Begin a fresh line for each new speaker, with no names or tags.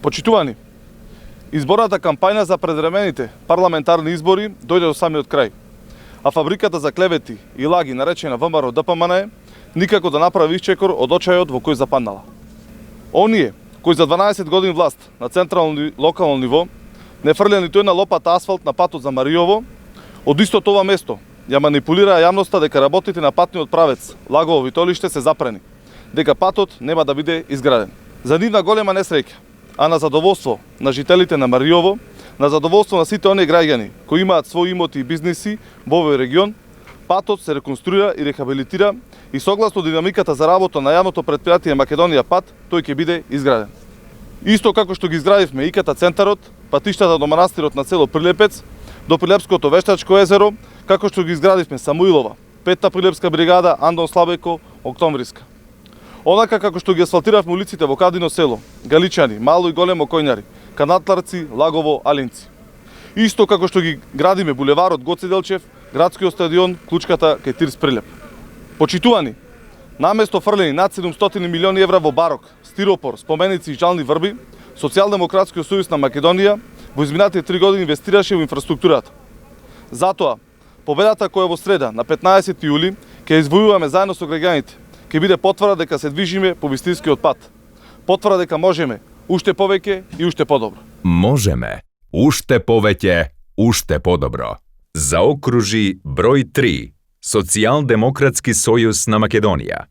Почитувани, изборната кампања за предвремените парламентарни избори дојде до самиот крај, а фабриката за клевети и лаги наречена ВМРО ДПМН никако да направи исчекор од очајот во кој западнала. Оние кои за 12 години власт на централно и локално ниво не фрлеа ниту една лопата асфалт на патот за Мариово, од истото ова место ја манипулираа јавноста дека работите на патниот правец Лагово Витолиште се запрени, дека патот нема да биде изграден. За нивна голема несреќа, а на задоволство на жителите на Мариово, на задоволство на сите оние граѓани кои имаат своји имоти и бизниси во овој регион, патот се реконструира и рехабилитира и согласно динамиката за работа на јавното предпријатие Македонија пат, тој ќе биде изграден. Исто како што ги изградивме ИКТ центарот, патиштата до манастирот на село Прилепец, до Прилепското вештачко езеро, како што ги изградивме Самуилова, 5-та Прилепска бригада, Андон Слабеко, Октомвриска. Онака како што ги асфалтиравме улиците во Кадино село, Галичани, Мало и Големо Којнари, Канатларци, Лагово, Алинци. Исто како што ги градиме булеварот Гоце Делчев, градскиот стадион, клучката кај Тирс Прилеп. Почитувани, наместо фрлени над 700 милиони евра во барок, стиропор, споменици и жални врби, Социјалдемократскиот сојуз на Македонија во изминатите 3 години инвестираше во инфраструктурата. Затоа, победата која во среда на 15 јули ќе извојуваме заедно со граѓаните, ќе биде потврда дека се движиме по вистинскиот пат. Потврда дека можеме уште повеќе и уште подобро.
Можеме уште повеќе, уште подобро. Заокружи број 3. Социјалдемократски сојуз на Македонија.